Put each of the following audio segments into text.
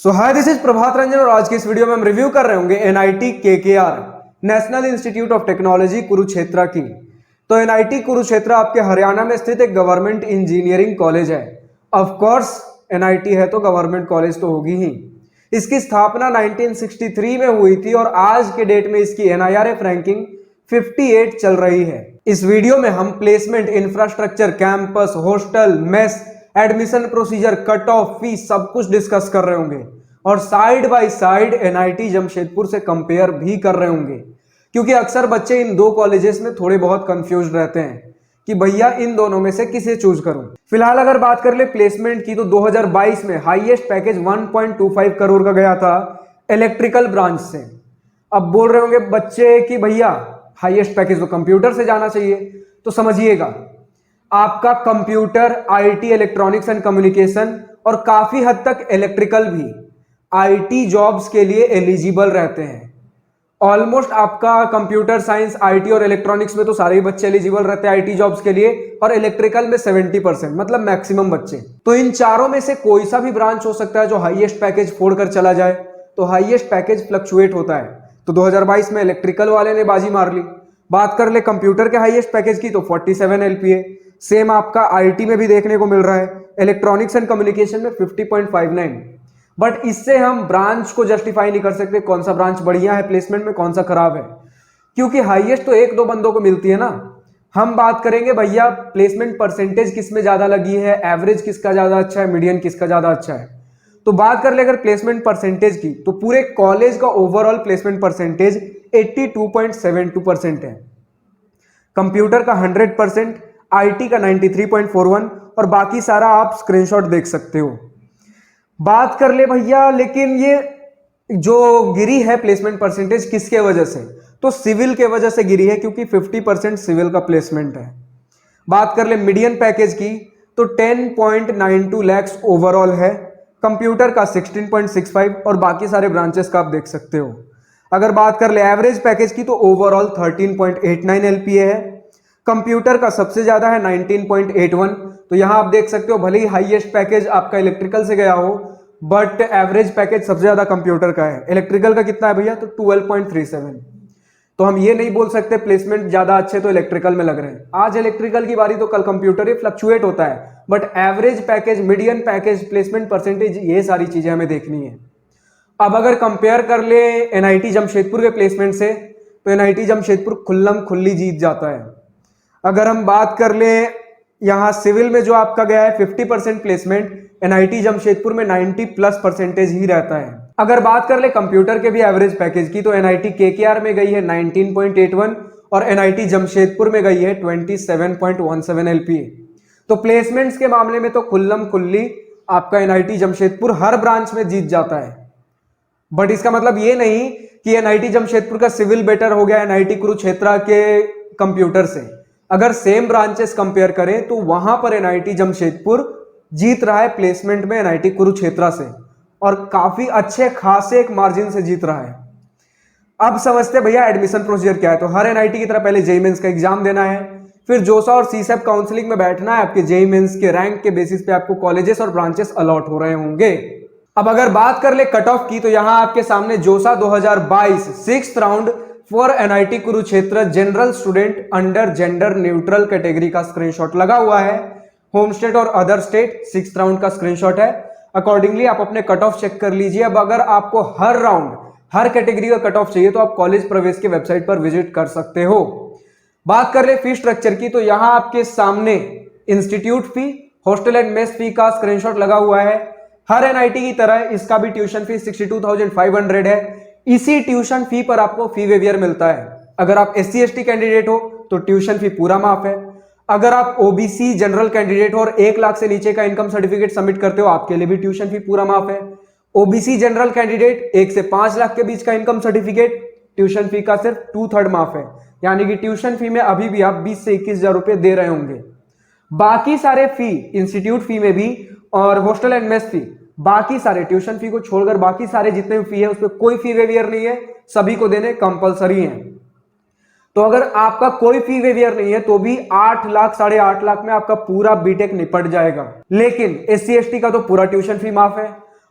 So hi, this is Prabhat Ranjan और आज की इस वीडियो में हम रिव्यू कर रहे होंगे NIT KKR national institute of technology Kurukshetra की। तो एनआईटी कुरुक्षेत्र आपके हरियाणा में स्थित एक गवर्नमेंट इंजीनियरिंग कॉलेज है। ऑफ कोर्स एनआईटी है तो गवर्नमेंट कॉलेज तो होगी ही। इसकी स्थापना 1963 में हुई थी और आज के डेट में इसकी एनआईआरएफ रैंकिंग 58 चल रही है। इस वीडियो में हम placement, infrastructure, campus, hostel, mess, admission procedure, cut off, fees सब कुछ डिस्कस कर रहे होंगे और side by side NIT Jamshedpur से कंपेयर भी कर रहे होंगे, क्योंकि अक्सर बच्चे इन दो कॉलेजेस में थोड़े बहुत कंफ्यूज रहते हैं कि भैया इन दोनों में से किसे चूज करूं। फिलहाल अगर बात कर ले प्लेसमेंट की तो 2022 में हाईएस्ट पैकेज 1.25 करोड़ का गया था इलेक्ट्रिकल ब्रांच से। अब बोल रहे होंगे बच्चे कि भैया हाईएस्ट पैकेज तो कंप्यूटर से जाना चाहिए, तो समझिएगा आपका computer, IT, electronics and communication और काफी हद तक इलेक्ट्रिकल भी आईटी जॉब्स के लिए एलिजिबल रहते हैं। ऑलमोस्ट आपका कंप्यूटर साइंस, आईटी और इलेक्ट्रॉनिक्स में तो सारे ही बच्चे एलिजिबल रहते हैं आईटी जॉब्स के लिए, और इलेक्ट्रिकल में 70%, मतलब मैक्सिमम बच्चे। तो इन चारों में से कोई सा भी ब्रांच हो सकता है जो हाईएस्ट पैकेज फोड़कर चला जाए। तो हाईएस्ट पैकेज फ्लक्चुएट होता है, तो 2022 में इलेक्ट्रिकल वाले ने बाजी मार ली। बात कर ले कंप्यूटर के हाईएस्ट पैकेज की तो 47 एलपीए। सेम आपका आईटी में भी देखने को मिल रहा है, इलेक्ट्रॉनिक्स एंड कम्युनिकेशन में 50.59। बट इससे हम ब्रांच को जस्टिफाई नहीं कर सकते कौन सा ब्रांच बढ़िया है प्लेसमेंट में, कौन सा खराब है, क्योंकि हाईएस्ट तो एक दो बंदों को मिलती है ना। हम बात करेंगे भैया प्लेसमेंट परसेंटेज किस में ज्यादा लगी है, एवरेज किसका ज्यादा अच्छा है, मीडियन किसका ज्यादा अच्छा है। तो बात कर ले अगर प्लेसमेंट परसेंटेज की तो पूरे कॉलेज का ओवरऑल प्लेसमेंट परसेंटेज 82.72% है। कंप्यूटर का 100%, आईटी का 93.41 और बाकी सारा आप स्क्रीनशॉट देख सकते हो। बात कर ले भैया, लेकिन ये जो गिरी है प्लेसमेंट परसेंटेज किसके वजह से, तो सिविल के वजह से गिरी है, क्योंकि 50% सिविल का प्लेसमेंट है। बात कर ले मीडियन पैकेज की तो 10.92 लाख ओवरऑल है, कंप्यूटर का 16.65 और बाकी सारे ब्रांचेस का आप देख सकते हो। अगर बात कर ले एवरेज पैकेज की तो ओवरऑल 13.89 एलपीए है, कंप्यूटर का सबसे ज्यादा है 19.81। तो यहां आप देख सकते हो भले ही हाईएस्ट पैकेज आपका इलेक्ट्रिकल से गया हो, बट एवरेज पैकेज सबसे ज्यादा कंप्यूटर का है। इलेक्ट्रिकल का कितना है भैया, तो 12.37। तो हम ये नहीं बोल सकते प्लेसमेंट ज्यादा अच्छे तो इलेक्ट्रिकल में लग रहे हैं। आज इलेक्ट्रिकल की बारी तो कल कंप्यूटर, ये फ्लक्चुएट होता है, but average package, median package, placement percentage, ये सारी चीजें हमें देखनी है। अब अगर कंपेयर कर ले एनआईटी जमशेदपुर के प्लेसमेंट से तो एनआईटी जमशेदपुर खुल्लम खुल्ली जीत जाता है। अगर हम बात कर ले यहां सिविल में जो आपका गया है 50% प्लेसमेंट, एनआईटी जमशेदपुर में 90+ % ही रहता है। अगर बात कर ले कंप्यूटर के भी एवरेज पैकेज की तो एनआईटी केकेआर में गई है 19.81 और एनआईटी जमशेदपुर में गई है 27.17 एलपीए। तो प्लेसमेंट्स के मामले में तो खुल्लम खुल्ली आपका एनआईटी जमशेदपुर हर ब्रांच में जीत जाता है। बट इसका मतलब ये नहीं कि एनआईटी जमशेदपुर का सिविल बेटर हो गया एनआईटी कुरुक्षेत्र के कंप्यूटर से। अगर सेम ब्रांचेस कंपेयर करें तो वहां पर एनआईटी जमशेदपुर जीत रहा है प्लेसमेंट में एनआईटी कुरुक्षेत्र से, और काफी अच्छे खासे एक मार्जिन से जीत रहा है। अब समझते भैया एडमिशन प्रोसीजर क्या है। तो हर एनआईटी की तरह पहले जेईई मेंस का एग्जाम देना है, फिर जोसा और सीसेप काउंसलिंग में बैठना है। आपके जेईई मेंस के रैंक के बेसिस पे आपको कॉलेजेस और ब्रांचेस अलॉट हो रहे होंगे। अब अगर बात कर ले कट ऑफ की तो यहां आपके सामने जोसा 2022 6th round for NIT Kurukshetra general student under gender neutral category का स्क्रीनशॉट लगा हुआ है। होम स्टेट और अदर स्टेट 6th राउंड का स्क्रीनशॉट है। अकॉर्डिंगली आप अपने कट ऑफ चेक कर लीजिए। अब अगर आपको हर राउंड हर कैटेगरी का कट ऑफ चाहिए तो आप कॉलेज प्रवेश के वेबसाइट पर विजिट कर सकते हो। बात कर ले फी स्ट्रक्चर की तो यहां आपके सामने institute fee, hostel and mess fee का स्क्रीनशॉट लगा हुआ है। हर एनआईटी की तरह इसका भी ट्यूशन फी 62,500 है। इसी ट्यूशन फी पर आपको फी वेवियर मिलता है। अगर आप SC ST कैंडिडेट हो तो ट्यूशन फी पूरा माफ है। अगर आप ओबीसी जनरल कैंडिडेट हो और 1 लाख से नीचे का इनकम सर्टिफिकेट सबमिट करते हो, आपके लिए भी ट्यूशन फी पूरा माफ है। ओबीसी जनरल कैंडिडेट 1 से 5 लाख के बीच का इनकम सर्टिफिकेट, ट्यूशन फी का सिर्फ 2/3 माफ है। यानी कि ट्यूशन फी में अभी भी आप 20 से 21,000 रुपए दे रहे होंगे। बाकी सारे फी, इंस्टीट्यूट फी में भी और हॉस्टल एंड मेस फी, बाकी सारे ट्यूशन फी को छोड़कर बाकी सारे जितने भी फी है उस पर कोई फी वेवियर नहीं है, सभी को देने कंपलसरी है। तो अगर आपका कोई फी वेवियर नहीं है तो भी 8 लाख 8.5 लाख में आपका पूरा बीटेक निपट जाएगा। लेकिन SC ST का तो पूरा ट्यूशन फी माफ है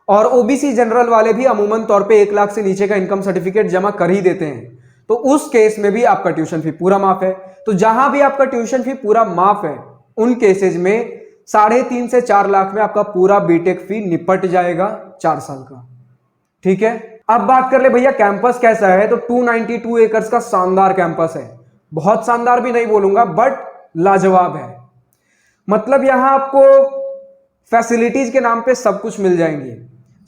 और ओबीसी जनरल वाले भी अमूमन तौर पे 1 लाख से नीचे का इनकम सर्टिफिकेट जमा कर ही देते हैं, तो उस केस में भी आपका ट्यूशन फी पूरा माफ है। तो जहां भी आपका ट्यूशन फी पूरा माफ है उन केसेज में 3.5 से 4 लाख में आपका पूरा बीटेक फी निपट जाएगा 4 साल का। ठीक है, अब बात कर ले भैया कैंपस कैसा है। तो 292 एकर्स का शानदार कैंपस है, बहुत शानदार भी नहीं बोलूंगा बट लाजवाब है। मतलब यहां आपको फैसिलिटीज के नाम पे सब कुछ मिल जाएंगी।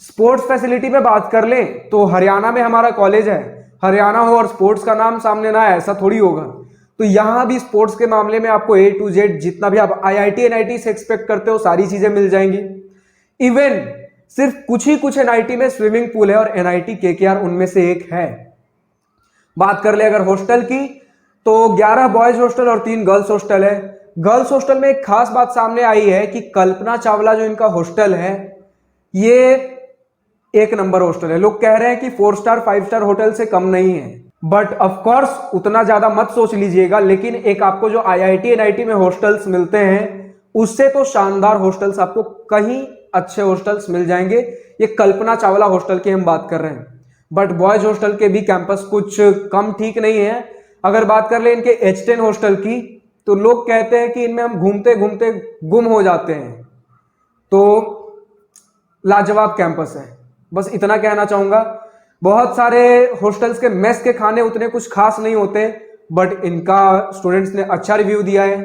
स्पोर्ट्स फैसिलिटी पे बात कर ले तो हरियाणा में हमारा कॉलेज है, हरियाणा हो और स्पोर्ट्स का नाम सामने ना है ऐसा थोड़ी होगा। तो यहां भी स्पोर्ट्स के मामले में आपको A to Z जितना भी आप IIT NIT से एक्सपेक्ट करते हो सारी चीजें मिल जाएंगी। इवन सिर्फ कुछ NIT में स्विमिंग पूल है और NIT KKR उनमें से एक है। बात कर ले अगर हॉस्टल की तो 11 बॉयज हॉस्टल और 3 गर्ल्स हॉस्टल है। गर्ल्स हॉस्टल में एक खास बात सामने आई है कि कल्पना चावला जो इनका हॉस्टल है ये 1 नंबर हॉस्टल है। लोग कह रहे हैं कि 4 स्टार 5 स्टार होटल से कम नहीं है, बट ऑफ कोर्स उतना ज्यादा मत सोच लीजिएगा, लेकिन एक आपको जो IIT NIT में हॉस्टल्स मिलते हैं उससे तो शानदार हॉस्टल्स आपको कहीं अच्छे हॉस्टल्स मिल जाएंगे। ये कल्पना चावला हॉस्टल की हम बात कर रहे हैं, बट बॉयज हॉस्टल के भी कैंपस कुछ कम ठीक नहीं है। अगर बात कर ले इनके H10 हॉस्टल की तो लोग कहते हैं कि इनमें हम घूमते घूमते गुम हो जाते हैं। तो लाजवाब कैंपस है, बस इतना कहना चाहूंगा। बहुत सारे हॉस्टल्स के मेस के खाने उतने कुछ खास नहीं होते, बट इनका स्टूडेंट्स ने अच्छा रिव्यू दिया है,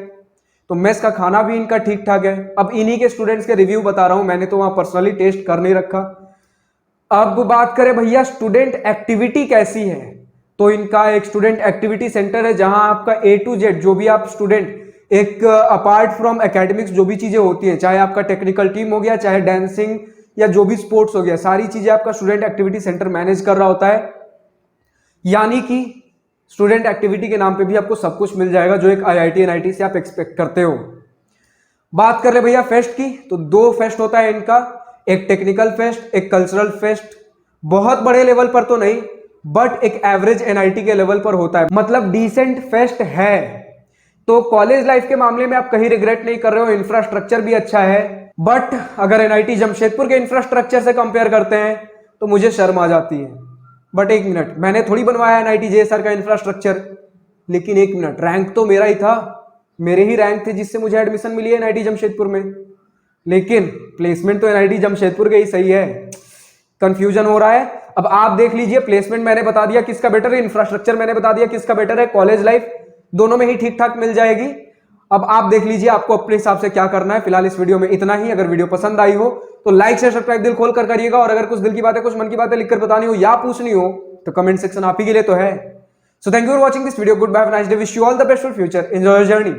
तो मेस का खाना भी इनका ठीक ठाक है। अब इन्हीं के स्टूडेंट्स के रिव्यू बता रहा हूं, मैंने तो वहां पर्सनली टेस्ट कर नहीं रखा। अब बात करें भैया स्टूडेंट एक्टिविटी कैसी है, तो इनका एक स्टूडेंट एक्टिविटी सेंटर है जहां आपका A to Z जो भी आप स्टूडेंट एक अपार्ट फ्रॉम एकेडमिक्स जो भी चीजें होती हैं, चाहे आपका टेक्निकल टीम हो गया, चाहे डांसिंग या जो भी स्पोर्ट्स हो गया, सारी चीजें आपका स्टूडेंट एक्टिविटी सेंटर मैनेज कर रहा होता है। यानी कि स्टूडेंट एक्टिविटी के नाम पे भी आपको सब कुछ मिल जाएगा जो एक IIT NIT से आप एक्सपेक्ट करते हो। बात कर ले भैया फेस्ट की, तो 2 फेस्ट होता है इनका, एक टेक्निकल फेस्ट, एक कल्चरल फेस्ट। बहुत बड़े लेवल पर तो नहीं, बट एक एवरेज NIT के लेवल पर होता है, मतलब डिसेंट फेस्ट है। तो कॉलेज लाइफ के मामले में आप कहीं रिग्रेट नहीं कर रहे हो, इंफ्रास्ट्रक्चर भी अच्छा है। बट अगर NIT जमशेदपुर के इंफ्रास्ट्रक्चर से कंपेयर करते हैं तो मुझे शर्म आ जाती है। बट एक मिनट, मैंने थोड़ी बनवाया NIT JSR का इंफ्रास्ट्रक्चर, लेकिन एक मिनट, रैंक तो मेरा ही था, मेरे ही रैंक थे जिससे मुझे एडमिशन मिली है NIT जमशेदपुर में, लेकिन प्लेसमेंट तो NIT जमशेदपुर के ही सही है। कंफ्यूजन हो रहा है। अब आप देख लीजिए, प्लेसमेंट मैंने बता दिया किसका बेटर है, इंफ्रास्ट्रक्चर मैंने बता दिया किसका बेटर है, कॉलेज लाइफ दोनों में ही ठीक ठाक मिल जाएगी। अब आप देख लीजिए आपको अपने हिसाब से क्या करना है। फिलहाल इस वीडियो में इतना ही। अगर वीडियो पसंद आई हो तो लाइक से सब्सक्राइब दिल खोल कर करिएगा, और अगर कुछ दिल की बातें कुछ मन की बातें लिखकर बतानी हो या पूछनी हो तो कमेंट सेक्शन आप ही के लिए तो है। So thank you for watching this video, good bye, nice day, wish you all the best for future, enjoy your journey.